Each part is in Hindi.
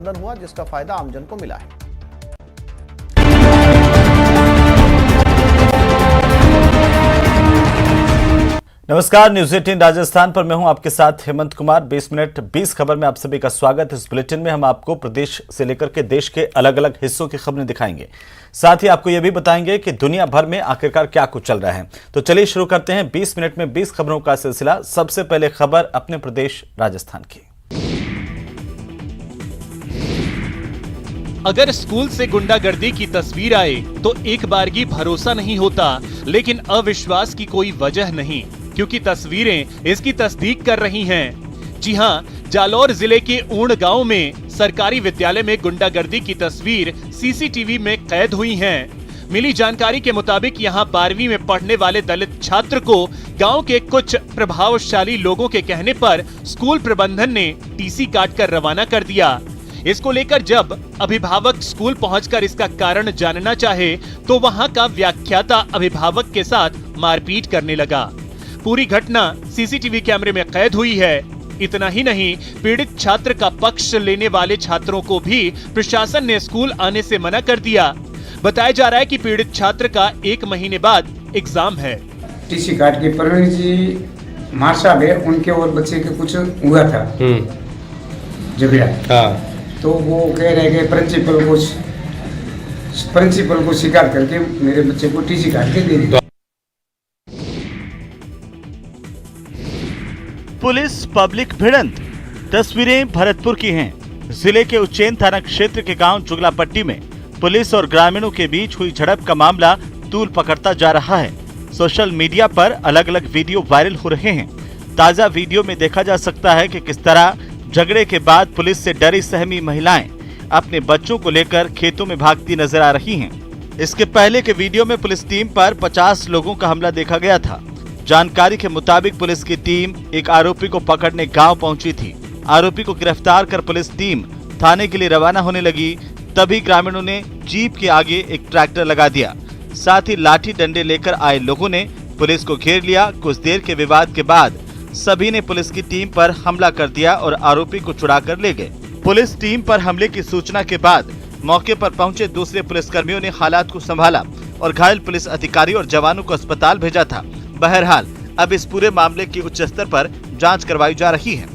हुआ, जिसका फायदा आमजन को मिला है। नमस्कार, न्यूज 18 राजस्थान पर मैं हूं आपके साथ हेमंत कुमार। 20 मिनट 20 खबर में आप सभी का स्वागत। इस बुलेटिन में हम आपको प्रदेश से लेकर के देश के अलग अलग हिस्सों की खबरें दिखाएंगे। साथ ही आपको यह भी बताएंगे कि दुनिया भर में आखिरकार क्या कुछ चल रहा है। तो चलिए शुरू करते हैं 20 मिनट में 20 खबरों का सिलसिला। सबसे पहले खबर अपने प्रदेश राजस्थान की। अगर स्कूल से गुंडागर्दी की तस्वीर आए तो एक बारगी भरोसा नहीं होता, लेकिन अविश्वास की कोई वजह नहीं, क्योंकि तस्वीरें इसकी तस्दीक कर रही हैं। जी हां, जालौर जिले के ऊण गांव में सरकारी विद्यालय में गुंडागर्दी की तस्वीर सीसीटीवी में कैद हुई हैं। मिली जानकारी के मुताबिक यहां 12वीं में पढ़ने वाले दलित छात्र को गांव के कुछ प्रभावशाली लोगों के कहने पर स्कूल प्रबंधन ने टीसी काट कर रवाना कर दिया। इसको लेकर जब अभिभावक स्कूल पहुंचकर इसका कारण जानना चाहे तो वहां का व्याख्याता अभिभावक के साथ मारपीट करने लगा। पूरी घटना सीसीटीवी कैमरे में कैद हुई है। इतना ही नहीं, पीड़ित छात्र का पक्ष लेने वाले छात्रों को भी प्रशासन ने स्कूल आने से मना कर दिया। बताया जा रहा है कि पीड़ित छात्र का 1 महीने बाद एग्जाम है। टीसी काट के प्रवीण जी मार साहब है, उनके और बच्चे के कुछ हुआ था झगड़ा। हाँ। तो वो कह रहे कि प्रिंसिपल को शिकार करके मेरे बच्चे को टीसी काट के दे दी। पुलिस पब्लिक भिड़ंत। तस्वीरें भरतपुर की हैं। जिले के उज्जैन थाना क्षेत्र के गांव जुगलापट्टी में पुलिस और ग्रामीणों के बीच हुई झड़प का मामला तूल पकड़ता जा रहा है। सोशल मीडिया पर अलग अलग वीडियो वायरल हो रहे हैं। ताजा वीडियो में देखा जा सकता है कि किस तरह झगड़े के बाद पुलिस से डरी सहमी महिलाएं अपने बच्चों को लेकर खेतों में भागती नजर आ रही हैं। इसके पहले के वीडियो में पुलिस टीम पर 50 लोगों का हमला देखा गया था। जानकारी के मुताबिक पुलिस की टीम एक आरोपी को पकड़ने गांव पहुंची थी। आरोपी को गिरफ्तार कर पुलिस टीम थाने के लिए रवाना होने लगी। तभी ग्रामीणों ने जीप के आगे एक ट्रैक्टर लगा दिया। साथ ही लाठी डंडे लेकर आए लोगों ने पुलिस को घेर लिया। कुछ देर के विवाद के बाद सभी ने पुलिस की टीम पर हमला कर दिया और आरोपी को छुड़ाकर ले गए। पुलिस टीम पर हमले की सूचना के बाद मौके पर पहुंचे दूसरे पुलिसकर्मियों ने हालात को संभाला और घायल पुलिस अधिकारी और जवानों को अस्पताल भेजा था। बहरहाल अब इस पूरे मामले की उच्च स्तर पर जांच करवाई जा रही है।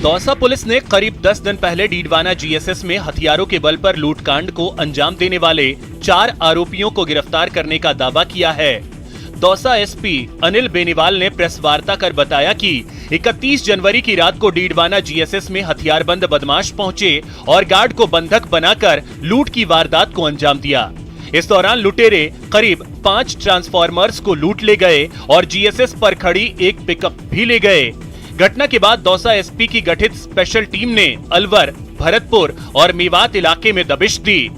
दौसा पुलिस ने करीब 10 दिन पहले डीडवाना जीएसएस में हथियारों के बल पर लूटकांड को अंजाम देने वाले 4 आरोपियों को गिरफ्तार करने का दावा किया है। दौसा एसपी अनिल बेनीवाल ने प्रेस वार्ता कर बताया कि 31 जनवरी की रात को डीडवाना जीएसएस में हथियारबंद बदमाश पहुंचे और गार्ड को बंधक बनाकर लूट की वारदात को अंजाम दिया। इस दौरान लुटेरे करीब 5 ट्रांसफार्मर्स को लूट ले गए और जीएसएस पर खड़ी एक पिकअप भी ले गए। घटना के बाद दौसा एसपी की गठित स्पेशल टीम ने अलवर, भरतपुर और मेवात इलाके में दबिश दी।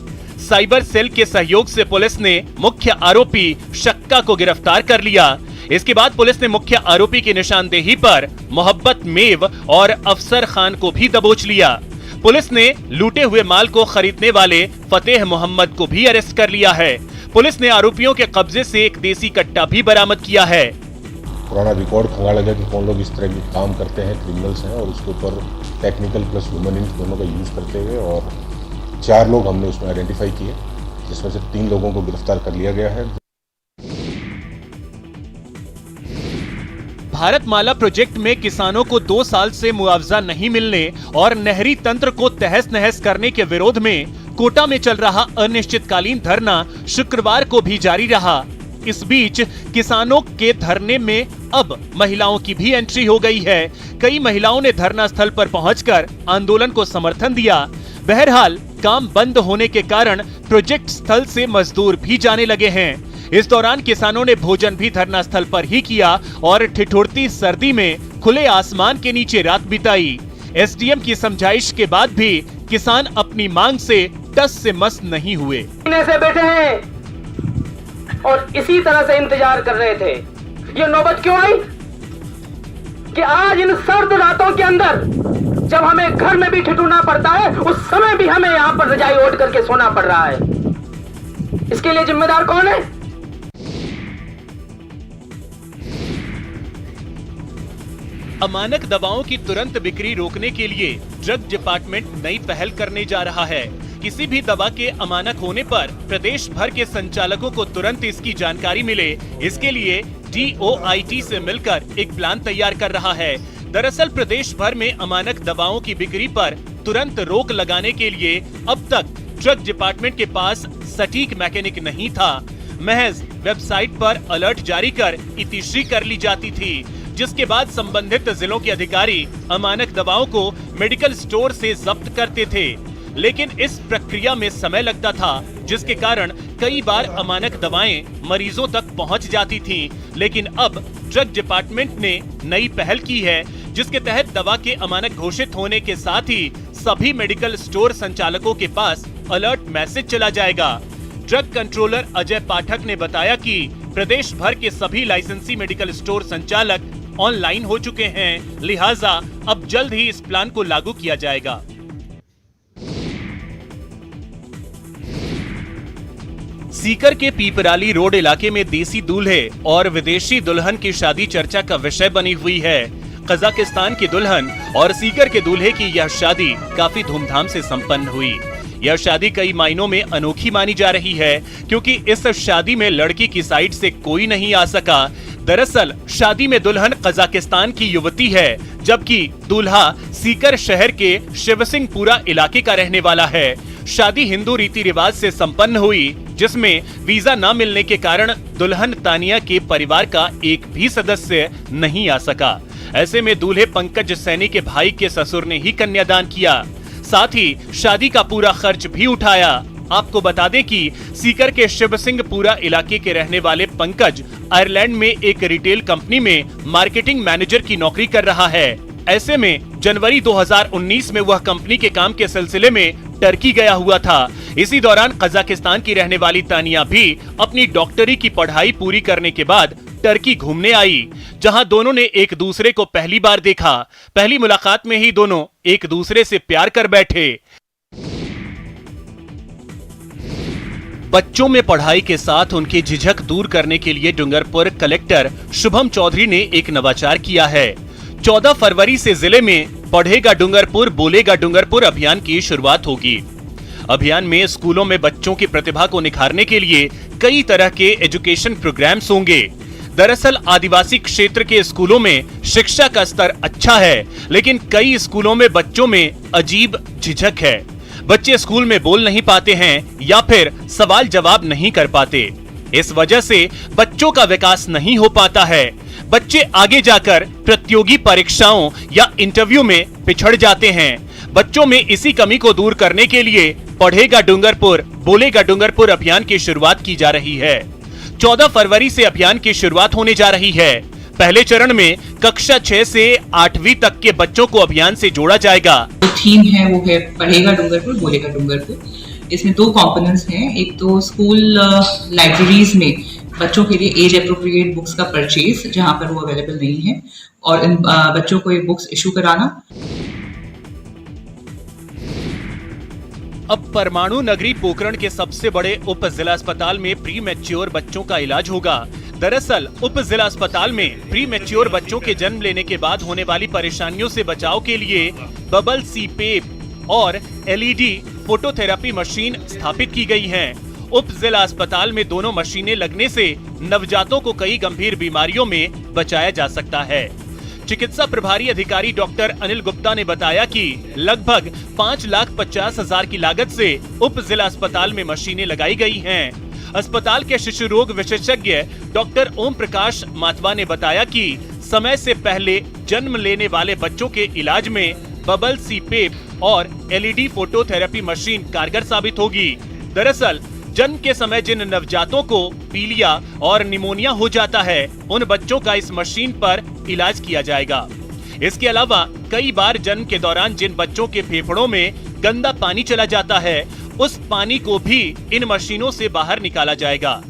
साइबर सेल के सहयोग से पुलिस ने मुख्य आरोपी शक्का को गिरफ्तार कर लिया। इसके बाद पुलिस ने मुख्य आरोपी की निशानदेही पर मोहब्बत मेव और अफसर खान को भी दबोच लिया। पुलिस ने लूटे हुए माल को खरीदने वाले फतेह मोहम्मद को भी अरेस्ट कर लिया है। पुलिस ने आरोपियों के कब्जे से एक देसी कट्टा भी बरामद किया है। पुराना रिकॉर्ड खंगाला गया कि कौन लोग इस तरह के काम करते हैं, क्रिमिनल्स हैं, और उसके ऊपर टेक्निकल प्लस ह्यूमन इंच दोनों का यूज करते हुए और 4 लोग हमने उसमें आइडेंटिफाई किए, जिसमें से 3 लोगों को गिरफ्तार कर लिया गया है। भारतमाला प्रोजेक्ट में किसानों को 2 साल से मुआवजा नहीं मिलने और नहरी तंत्र को तहस नहस करने के विरोध में कोटा में चल रहा अनिश्चितकालीन धरना शुक्रवार को भी जारी रहा। इस बीच किसानों के धरने में अब महिलाओं की भी एंट्री हो गई है। कई महिलाओं ने धरना स्थल पर पहुंचकर आंदोलन को समर्थन दिया। बहरहाल काम बंद होने के कारण प्रोजेक्ट स्थल से मजदूर भी जाने लगे हैं। इस दौरान किसानों ने भोजन भी धरना स्थल पर ही किया और ठिठुरती सर्दी में खुले आसमान के नीचे रात बिताई। एसडीएम की समझाइश के बाद भी किसान अपनी मांग से टस से मस नहीं हुए। से बैठे हैं और इसी तरह से इंतजार कर रहे थे। ये नौबत क्यों आई कि आज इन सर्द रातों के अंदर जब हमें घर में भी ठिठुरना पड़ता है, उस समय भी हमें यहाँ पर रजाई ओढ़ करके सोना पड़ रहा है। इसके लिए जिम्मेदार कौन है? अमानक दवाओं की तुरंत बिक्री रोकने के लिए ड्रग डिपार्टमेंट नई पहल करने जा रहा है। किसी भी दवा के अमानक होने पर प्रदेश भर के संचालकों को तुरंत इसकी जानकारी मिले, इसके लिए DOIT से मिलकर एक प्लान तैयार कर रहा है। दरअसल प्रदेश भर में अमानक दवाओं की बिक्री पर तुरंत रोक लगाने के लिए अब तक ड्रग डिपार्टमेंट के पास सटीक मैकेनिक नहीं था। महज वेबसाइट पर अलर्ट जारी कर इतिश्री कर ली जाती थी, जिसके बाद संबंधित जिलों के अधिकारी अमानक दवाओं को मेडिकल स्टोर से जब्त करते थे। लेकिन इस प्रक्रिया में समय लगता था, जिसके कारण कई बार अमानक दवाएं मरीजों तक पहुंच जाती थीं। लेकिन अब ड्रग डिपार्टमेंट ने नई पहल की है, जिसके तहत दवा के अमानक घोषित होने के साथ ही सभी मेडिकल स्टोर संचालकों के पास अलर्ट मैसेज चला जाएगा। ड्रग कंट्रोलर अजय पाठक ने बताया कि प्रदेश भर के सभी लाइसेंसी मेडिकल स्टोर संचालक ऑनलाइन हो चुके हैं, लिहाजा अब जल्द ही इस प्लान को लागू किया जाएगा। सीकर के पीपराली रोड इलाके में देसी दूल्हे और विदेशी दुल्हन की शादी चर्चा का विषय बनी हुई है। कजाकिस्तान की दुल्हन और सीकर के दूल्हे की यह शादी काफी धूमधाम से संपन्न हुई। यह शादी कई मायनों में अनोखी मानी जा रही है, क्योंकि इस शादी में लड़की की साइड से कोई नहीं आ सका। दरअसल शादी में दुल्हन कजाकिस्तान की युवती है, जबकि दूल्हा सीकर शहर के शिवसिंहपुरा इलाके का रहने वाला है। शादी हिंदू रीति रिवाज से संपन्न हुई, जिसमें वीजा न मिलने के कारण दुल्हन तानिया के परिवार का एक भी सदस्य नहीं आ सका। ऐसे में दूल्हे पंकज सैनी के भाई के ससुर ने ही कन्यादान किया, साथ ही शादी का पूरा खर्च भी उठाया। आपको बता दें कि सीकर के शिवसिंहपुरा इलाके के रहने वाले पंकज आयरलैंड में एक रिटेल कंपनी में मार्केटिंग मैनेजर की नौकरी कर रहा है। ऐसे में जनवरी 2019 में वह कंपनी के काम के सिलसिले में टर्की गया हुआ था। इसी दौरान कजाकिस्तान की रहने वाली तानिया भी अपनी डॉक्टरी की पढ़ाई पूरी करने के बाद टर्की घूमने आई, जहां दोनों ने एक दूसरे को पहली बार देखा। पहली मुलाकात में ही दोनों एक दूसरे से प्यार कर बैठे। बच्चों में पढ़ाई के साथ उनकी झिझक दूर करने के लिए डूंगरपुर कलेक्टर शुभम चौधरी ने एक नवाचार किया है। 14 फरवरी से जिले में पढ़ेगा डूंगरपुर बोलेगा डूंगरपुर अभियान की शुरुआत होगी। अभियान में स्कूलों में बच्चों की प्रतिभा को निखारने के लिए कई तरह के एजुकेशन प्रोग्राम्स होंगे। दरअसल आदिवासी क्षेत्र के स्कूलों में शिक्षा का स्तर अच्छा है, लेकिन कई स्कूलों में बच्चों में अजीब झिझक है। बच्चे स्कूल में बोल नहीं पाते हैं या फिर सवाल जवाब नहीं कर पाते। इस वजह से बच्चों का विकास नहीं हो पाता है। बच्चे आगे जाकर प्रतियोगी परीक्षाओं या इंटरव्यू में पिछड़ जाते हैं। बच्चों में इसी कमी को दूर करने के लिए पढ़ेगा डूंगरपुर बोलेगा डूंगरपुर अभियान की शुरुआत की जा रही है। 14 फरवरी से अभियान की शुरुआत होने जा रही है। पहले चरण में कक्षा 6 से 8वीं तक के बच्चों को अभियान से जोड़ा जाएगा। जो थीम है वो है पढ़ेगा डूंगरपुर बोलेगा डूंगरपुर। इसमें 2 कंपोनेंट्स हैं। एक तो स्कूल लाइब्रेरीज में बच्चों के लिए एज अप्रोप्रिएट बुक्स का परचेज, जहां पर वो अवेलेबल नहीं है, और इन बच्चों को ये बुक्स इशू कराना। अब परमाणु नगरी पोखरण के सबसे बड़े उप जिला अस्पताल में प्री मैच्योर बच्चों का इलाज होगा। दरअसल उप जिला अस्पताल में प्री मैच्योर बच्चों के जन्म लेने के बाद होने वाली परेशानियों से बचाव के लिए बबल CPAP और LED फोटोथेरेपी मशीन स्थापित की गई हैं। उप जिला अस्पताल में दोनों मशीनें लगने से नवजातों को कई गंभीर बीमारियों में बचाया जा सकता है। चिकित्सा प्रभारी अधिकारी डॉक्टर अनिल गुप्ता ने बताया कि लगभग 5,50,000 की लागत से उप जिला अस्पताल में मशीनें लगाई गई हैं। अस्पताल के शिशु रोग विशेषज्ञ डॉक्टर ओम प्रकाश माथवा ने बताया कि समय से पहले जन्म लेने वाले बच्चों के इलाज में बबल CPAP और LED फोटोथेरेपी मशीन कारगर साबित होगी। दरअसल जन्म के समय जिन नवजातों को पीलिया और निमोनिया हो जाता है, उन बच्चों का इस मशीन पर इलाज किया जाएगा। इसके अलावा कई बार जन्म के दौरान जिन बच्चों के फेफड़ों में गंदा पानी चला जाता है, उस पानी को भी इन मशीनों से बाहर निकाला जाएगा।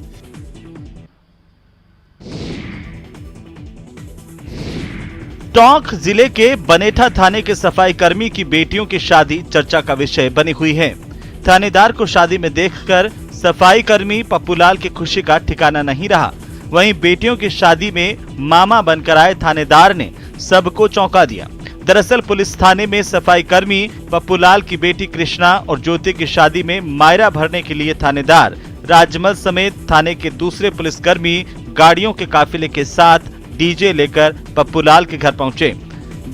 टोंक जिले के बनेठा थाने के सफाई कर्मी की बेटियों की शादी चर्चा का विषय बनी हुई है। थानेदार को शादी में देखकर सफाई कर्मी पप्पूलाल की खुशी का ठिकाना नहीं रहा। वहीं बेटियों की शादी में मामा बनकर आए थानेदार ने सबको चौंका दिया। दरअसल पुलिस थाने में सफाई कर्मी पप्पूलाल की बेटी कृष्णा और ज्योति की शादी में मायरा भरने के लिए थानेदार राजमल समेत थाने के दूसरे पुलिसकर्मी गाड़ियों के काफिले के साथ डीजे लेकर पप्पूलाल के घर पहुंचे।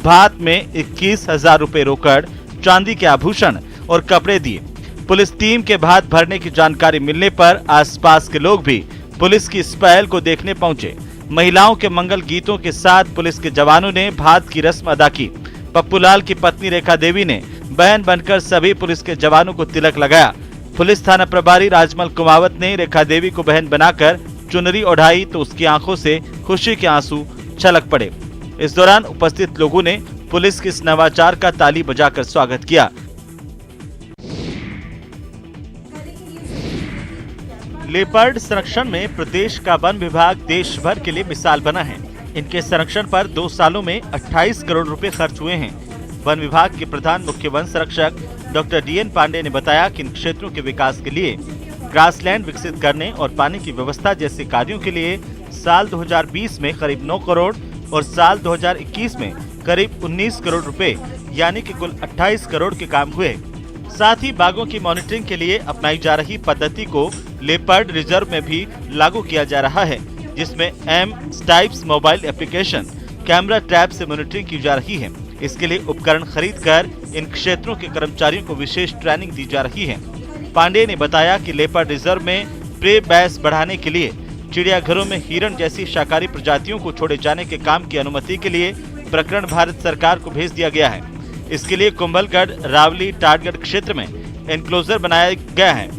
भात में 21,000 रुपए रोकड़, चांदी के आभूषण और कपड़े दिए। पुलिस टीम के भात भरने की जानकारी मिलने पर आसपास के लोग भी पुलिस की इस पहल को देखने पहुंचे। महिलाओं के मंगल गीतों के साथ पुलिस के जवानों ने भात की रस्म अदा की। पप्पूलाल की पत्नी रेखा देवी ने बहन बनकर सभी पुलिस के जवानों को तिलक लगाया। पुलिस थाना प्रभारी राजमल कुमावत ने रेखा देवी को बहन बनाकर चुनरी ओढ़ाई तो उसकी आंखों से खुशी के आंसू छलक पड़े। इस दौरान उपस्थित लोगों ने पुलिस के इस नवाचार का ताली बजाकर स्वागत किया। लेपर्ड संरक्षण में प्रदेश का वन विभाग देश भर के लिए मिसाल बना है। इनके संरक्षण पर 2 सालों में 28 करोड़ रुपए खर्च हुए हैं। वन विभाग के प्रधान मुख्य वन संरक्षक डॉक्टर DN पांडे ने बताया कि इन क्षेत्रों के विकास के लिए ग्रासलैंड विकसित करने और पानी की व्यवस्था जैसे कार्यों के लिए साल 2020 में करीब 9 करोड़ और साल 2021 में करीब 19 करोड़ रुपए यानी कि कुल 28 करोड़ के काम हुए। साथ ही बाघों की मॉनिटरिंग के लिए अपनाई जा रही पद्धति को लेपर्ड रिजर्व में भी लागू किया जा रहा है, जिसमें M-Stripes mobile application camera trap से मॉनिटरिंग की जा रही है। इसके लिए उपकरण खरीदकर इन क्षेत्रों के कर्मचारियों को विशेष ट्रेनिंग दी जा रही है। पांडे ने बताया कि लेपर्ड रिजर्व में प्रे बैस बढ़ाने के लिए चिड़ियाघरों में हिरण जैसी शाकाहारी प्रजातियों को छोड़े जाने के काम की अनुमति के लिए प्रकरण भारत सरकार को भेज दिया गया है। इसके लिए कुंभलगढ़, रावली, टाटगढ़ क्षेत्र में एनक्लोजर बनाया गया है।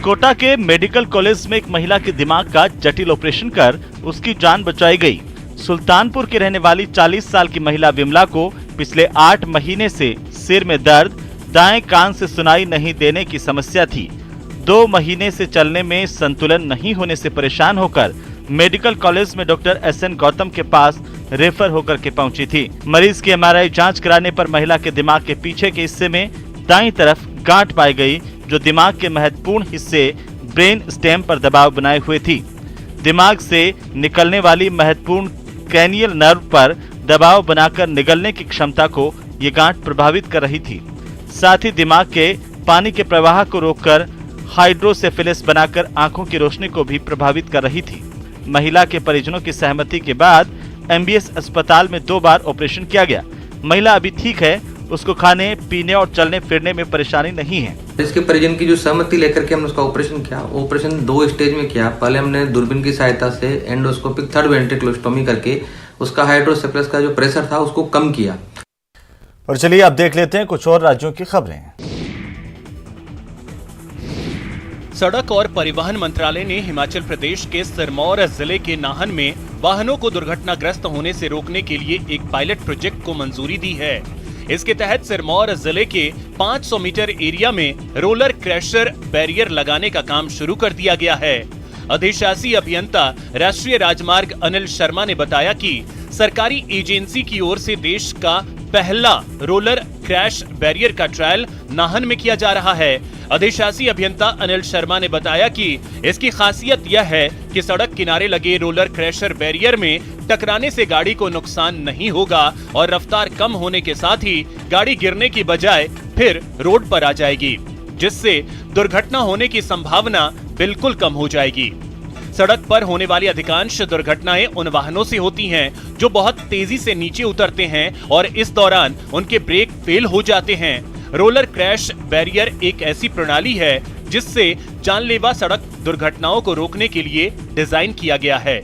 कोटा के मेडिकल कॉलेज में एक महिला के दिमाग का जटिल ऑपरेशन कर उसकी जान बचाई गई। सुल्तानपुर की रहने वाली 40 साल की महिला विमला को पिछले 8 महीने से सिर में दर्द, दाएं कान से सुनाई नहीं देने की समस्या थी। 2 महीने से चलने में संतुलन नहीं होने से परेशान होकर मेडिकल कॉलेज में डॉक्टर SN गौतम के पास रेफर होकर के पहुंची थी। मरीज की MRI जांच कराने पर महिला के दिमाग के पीछे के हिस्से में दाईं तरफ गांठ पाई गई, जो दिमाग के महत्वपूर्ण हिस्से ब्रेन स्टेम पर दबाव बनाए हुए थी। दिमाग से निकलने वाली महत्वपूर्ण क्रैनियल नर्व पर दबाव बनाकर निगलने की क्षमता को ये गांठ प्रभावित कर रही थी। साथ ही दिमाग के पानी के प्रवाह को रोककर हाइड्रोसेफेलस बनाकर आंखों की रोशनी को भी प्रभावित कर रही थी। महिला के परिजनों की सहमति के बाद MBS अस्पताल में 2 बार ऑपरेशन किया गया। महिला अभी ठीक है, उसको खाने पीने और चलने फिरने में परेशानी नहीं है। इसके परिजन की जो सहमति लेकर के हमने उसका ऑपरेशन किया। ऑपरेशन 2 स्टेज में किया। पहले हमने दूरबीन की सहायता से एंडोस्कोपिक 3rd वेंट्रिकुलोस्टोमी करके उसका हाइड्रोसेफेलस का जो प्रेशर था उसको कम किया। और चलिए अब देख लेते हैं कुछ और राज्यों की खबरें। सड़क और परिवहन मंत्रालय ने हिमाचल प्रदेश के सिरमौर जिले के नाहन में वाहनों को दुर्घटनाग्रस्त होने से रोकने के लिए एक पायलट प्रोजेक्ट को मंजूरी दी है। इसके तहत सिरमौर जिले के 500 मीटर एरिया में रोलर क्रैशर बैरियर लगाने का काम शुरू कर दिया गया है। अधिशासी अभियंता राष्ट्रीय राजमार्ग अनिल शर्मा ने बताया कि सरकारी एजेंसी की ओर से देश का पहला रोलर क्रैश बैरियर का ट्रायल नाहन में किया जा रहा है। अधिशासी अभियंता अनिल शर्मा ने बताया कि इसकी खासियत यह है कि सड़क किनारे लगे रोलर क्रैशर बैरियर में टकराने से गाड़ी को नुकसान नहीं होगा और रफ्तार कम होने के साथ ही गाड़ी गिरने की बजाय फिर रोड पर आ जाएगी, जिससे दुर्घटना होने की संभावना बिल्कुल कम हो जाएगी। सड़क पर होने वाली अधिकांश दुर्घटनाएं उन वाहनों से होती हैं जो बहुत तेजी से नीचे उतरते हैं और इस दौरान उनके ब्रेक फेल हो जाते हैं। रोलर क्रैश बैरियर एक ऐसी प्रणाली है जिससे जानलेवा सड़क दुर्घटनाओं को रोकने के लिए डिजाइन किया गया है।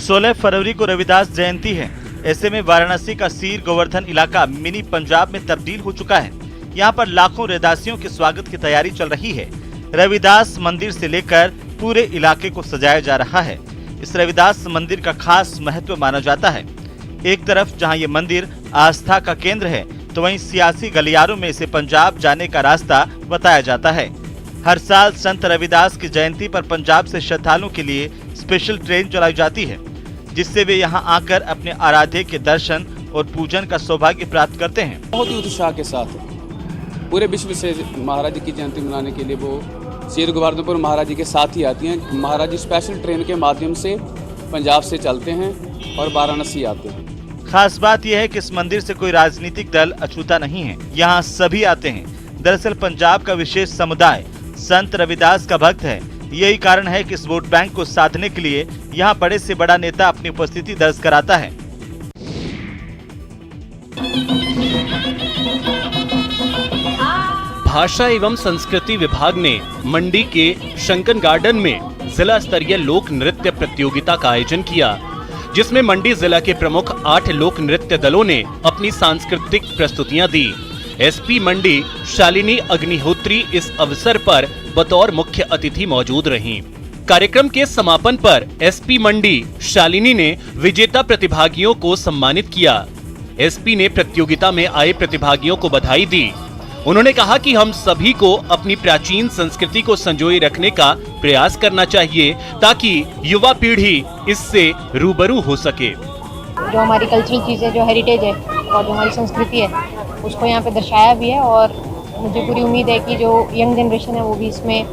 16 फरवरी को रविदास जयंती है। ऐसे में वाराणसी का सीर गोवर्धन इलाका मिनी पंजाब में तब्दील हो चुका है। यहाँ पर लाखों रविदासियों के स्वागत की तैयारी चल रही है। रविदास मंदिर से लेकर पूरे इलाके को सजाया जा रहा है। इस रविदास मंदिर का खास महत्व माना जाता है। एक तरफ जहाँ ये मंदिर आस्था का केंद्र है, तो वहीं सियासी गलियारों में इसे पंजाब जाने का रास्ता बताया जाता है। हर साल संत रविदास की जयंती पर पंजाब से श्रद्धालुओं के लिए स्पेशल ट्रेन चलाई जाती है, जिससे वे यहाँ आकर अपने आराध्य के दर्शन और पूजन का सौभाग्य प्राप्त करते हैं। बहुत ही उत्साह के साथ पूरे विश्व से महाराज जी की जयंती मनाने के लिए वो श्री गोवर्धनपुर महाराज जी के साथ ही आती हैं। महाराज जी स्पेशल ट्रेन के माध्यम से पंजाब से चलते हैं और वाराणसी आते हैं। खास बात यह है कि इस मंदिर से कोई राजनीतिक दल अछूता नहीं है, यहाँ सभी आते हैं। दरअसल पंजाब का विशेष समुदाय संत रविदास का भक्त है। यही कारण है कि इस वोट बैंक को साधने के लिए यहाँ बड़े से बड़ा नेता अपनी उपस्थिति दर्ज कराता है। भाषा एवं संस्कृति विभाग ने मंडी के शंकर गार्डन में जिला स्तरीय लोक नृत्य प्रतियोगिता का आयोजन किया, जिसमें मंडी जिला के प्रमुख 8 लोक नृत्य दलों ने अपनी सांस्कृतिक प्रस्तुतियां दी। एसपी मंडी शालिनी अग्निहोत्री इस अवसर पर बतौर मुख्य अतिथि मौजूद रहीं। कार्यक्रम के समापन पर एसपी मंडी शालिनी ने विजेता प्रतिभागियों को सम्मानित किया। एसपी ने प्रतियोगिता में आए प्रतिभागियों को बधाई दी। उन्होंने कहा कि हम सभी को अपनी प्राचीन संस्कृति को संजोए रखने का प्रयास करना चाहिए ताकि युवा पीढ़ी इससे रूबरू हो सके। जो हमारी कल्चरल चीज़ें, जो हेरिटेज है और जो हमारी संस्कृति है, उसको यहाँ पे दर्शाया भी है और मुझे पूरी उम्मीद है कि जो यंग जनरेशन है वो भी इसमें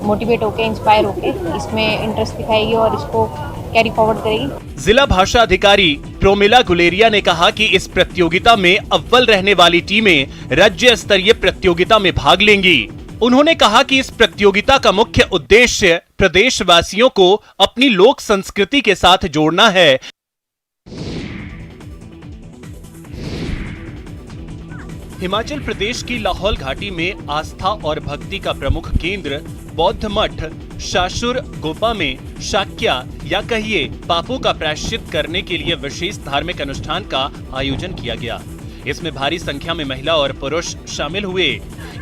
मोटिवेट होकर, इंस्पायर होकर इसमें इंटरेस्ट दिखाएगी और इसको कैरी फॉरवर्ड करेगी। जिला भाषा अधिकारी प्रोमिला गुलेरिया ने कहा कि इस प्रतियोगिता में अव्वल रहने वाली टीमें राज्य स्तरीय प्रतियोगिता में भाग लेंगी। उन्होंने कहा कि इस प्रतियोगिता का मुख्य उद्देश्य प्रदेशवासियों को अपनी लोक संस्कृति के साथ जोड़ना है। हिमाचल प्रदेश की लाहौल घाटी में आस्था और भक्ति का प्रमुख केंद्र बौद्ध मठ शाशुर गोपा में शाक्या या कहिए पापों का प्रायश्चित करने के लिए विशेष धार्मिक अनुष्ठान का आयोजन किया गया। इसमें भारी संख्या में महिला और पुरुष शामिल हुए।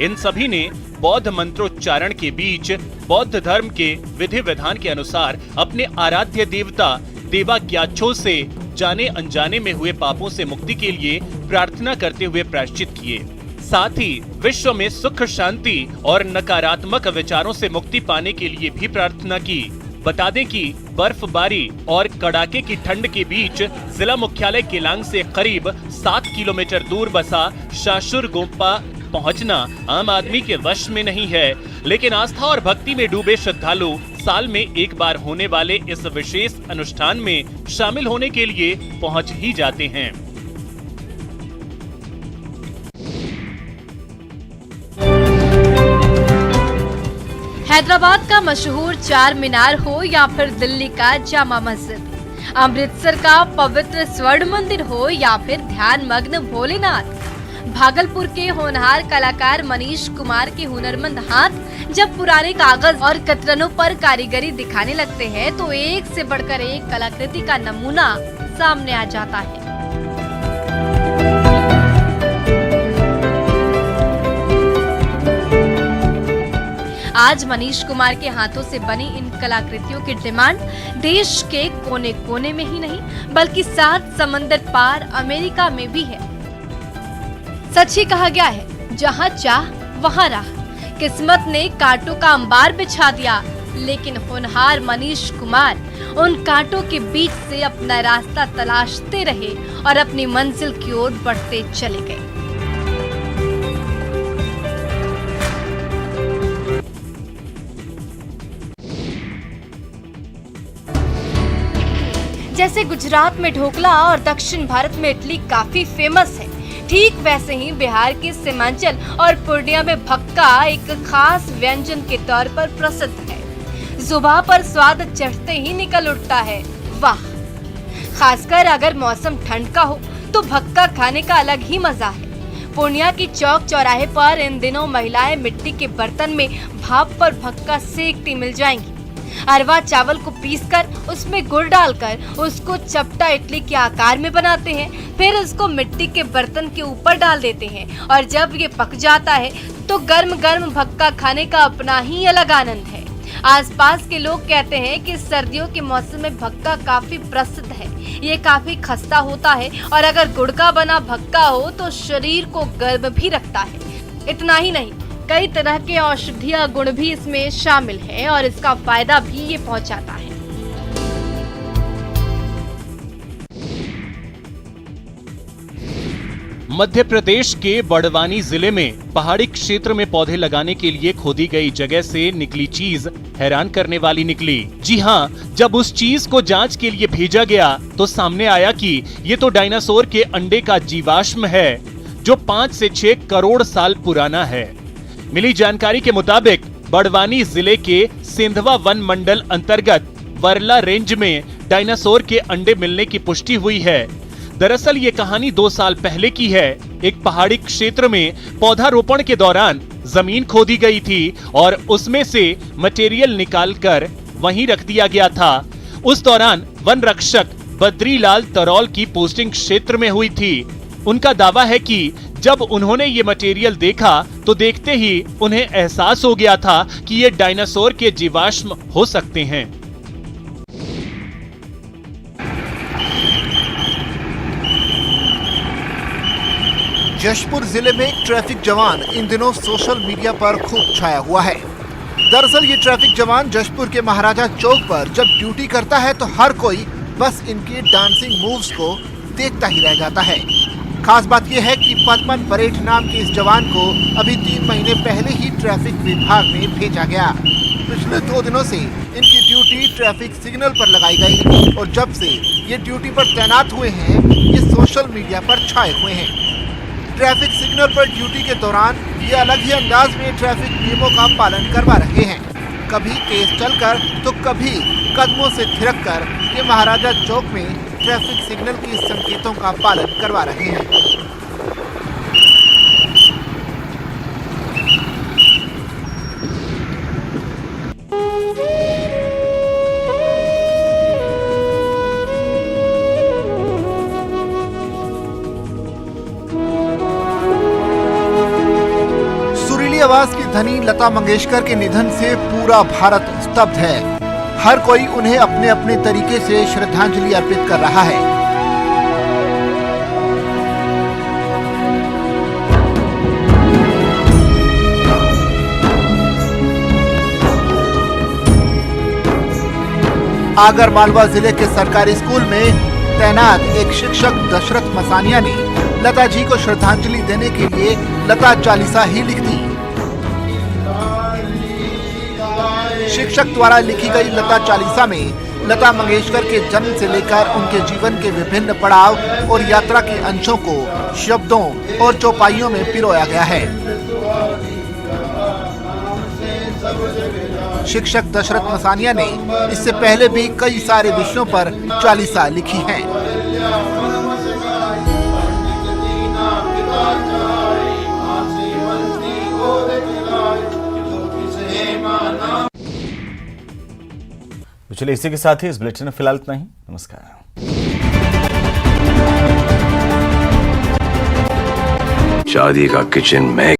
इन सभी ने बौद्ध मंत्रोच्चारण के बीच बौद्ध धर्म के विधि विधान के अनुसार अपने आराध्य देवता देवाज्ञाचो से जाने अनजाने में हुए पापों से मुक्ति के लिए प्रार्थना करते हुए प्रायश्चित किए। साथ ही विश्व में सुख शांति और नकारात्मक विचारों से मुक्ति पाने के लिए भी प्रार्थना की। बता दें कि बर्फबारी और कड़ाके की ठंड के बीच जिला मुख्यालय केलांग से करीब 7 किलोमीटर दूर बसा शाशुर गोपा पहुंचना आम आदमी के वश में नहीं है, लेकिन आस्था और भक्ति में डूबे श्रद्धालु साल में एक बार होने वाले इस विशेष अनुष्ठान में शामिल होने के लिए पहुंच ही जाते हैं। हैदराबाद का मशहूर चार मीनार हो या फिर दिल्ली का जामा मस्जिद, अमृतसर का पवित्र स्वर्ण मंदिर हो या फिर ध्यान मग्न भोलेनाथ, भागलपुर के होनहार कलाकार मनीष कुमार के हुनरमंद हाथ जब पुराने कागज और कतरनों पर कारीगरी दिखाने लगते हैं तो एक से बढ़कर एक कलाकृति का नमूना सामने आ जाता है। आज मनीष कुमार के हाथों से बनी इन कलाकृतियों की डिमांड देश के कोने कोने में ही नहीं बल्कि 7 समंदर पार अमेरिका में भी है। सच ही कहा गया है, जहाँ चाह वहाँ राह। किस्मत ने कांटों का अंबार बिछा दिया, लेकिन होनहार मनीष कुमार उन कांटों के बीच से अपना रास्ता तलाशते रहे और अपनी मंजिल की ओर बढ़ते चले गए। जैसे गुजरात में ढोकला और दक्षिण भारत में इडली काफी फेमस है, ठीक वैसे ही बिहार के सीमांचल और पूर्णिया में भक्का एक खास व्यंजन के तौर पर प्रसिद्ध है। जुबान पर स्वाद चढ़ते ही निकल उठता है, वाह। खासकर अगर मौसम ठंड का हो तो भक्का खाने का अलग ही मजा है। पूर्णिया की चौक चौराहे पर इन दिनों महिलाएं मिट्टी के बर्तन में भाप पर भक्का सेकती मिल जाएंगी। अरवा चावल को पीसकर उसमें गुड़ डालकर उसको चपटा इडली के आकार में बनाते हैं, फिर उसको मिट्टी के बर्तन के ऊपर डाल देते हैं और जब ये पक जाता है तो गर्म गर्म भक्का खाने का अपना ही अलग आनंद है। आसपास के लोग कहते हैं कि सर्दियों के मौसम में भक्का काफी प्रसिद्ध है। ये काफी खस्ता होता है और अगर गुड़ का बना भक्का हो तो शरीर को गर्म भी रखता है। इतना ही नहीं, कई तरह के औषधीय गुण भी इसमें शामिल है और इसका फायदा भी ये पहुंचाता है। मध्य प्रदेश के बड़वानी जिले में पहाड़ी क्षेत्र में पौधे लगाने के लिए खोदी गई जगह से निकली चीज हैरान करने वाली निकली। जी हाँ, जब उस चीज को जांच के लिए भेजा गया तो सामने आया कि ये तो डायनासोर के अंडे का जीवाश्म है जो 5 से 6 करोड़ साल पुराना है। मिली जानकारी के मुताबिक बड़वानी जिले के सिंधवा वन मंडल अंतर्गत वरला रेंज में डायनासोर के अंडे मिलने की पुष्टि हुई है। दरअसल ये कहानी 2 साल पहले की है। एक पहाड़ी क्षेत्र में पौधारोपण के दौरान जमीन खोदी गई थी और उसमें से मटेरियल निकालकर वहीं रख दिया गया था। उस दौरान वन रक्षक बद्रीलाल तरौल की पोस्टिंग क्षेत्र में हुई थी। उनका दावा है कि जब उन्होंने ये मटेरियल देखा तो देखते ही उन्हें एहसास हो गया था कि ये डायनासोर के जीवाश्म हो सकते हैं। जशपुर जिले में एक ट्रैफिक जवान इन दिनों सोशल मीडिया पर खूब छाया हुआ है। दरअसल ये ट्रैफिक जवान जशपुर के महाराजा चौक पर जब ड्यूटी करता है तो हर कोई बस इनके डांसिंग मूव्स को देखता ही रह जाता है। खास बात यह है कि पद्मन परेठ नाम के इस जवान को अभी 3 महीने पहले ही ट्रैफिक विभाग में भेजा गया। पिछले 2 दिनों से इनकी ड्यूटी ट्रैफिक सिग्नल पर लगाई गई और जब से ये ड्यूटी पर तैनात हुए हैं ये सोशल मीडिया पर छाए हुए हैं। ट्रैफिक सिग्नल पर ड्यूटी के दौरान ये अलग ही अंदाज में ट्रैफिक नियमों का पालन करवा रहे हैं। कभी तेज चलकर तो कभी कदमों से थिरककर ये महाराजा चौक में ट्रैफिक सिग्नल के संकेतों का पालन करवा रहे हैं। आवाज की धनी लता मंगेशकर के निधन से पूरा भारत स्तब्ध है। हर कोई उन्हें अपने अपने तरीके से श्रद्धांजलि अर्पित कर रहा है। आगरमालवा जिले के सरकारी स्कूल में तैनात एक शिक्षक दशरथ मसानिया ने लता जी को श्रद्धांजलि देने के लिए लता चालीसा ही लिख दी। शिक्षक द्वारा लिखी गई लता चालीसा में लता मंगेशकर के जन्म से लेकर उनके जीवन के विभिन्न पड़ाव और यात्रा के अंशों को शब्दों और चौपाइयों में पिरोया गया है। शिक्षक दशरथ मसानिया ने इससे पहले भी कई सारे विषयों पर चालीसा लिखी है। तो चलिए इसी के साथ ही इस बुलेटिन में फिलहाल इतना ही। नमस्कार। शादी का किचन में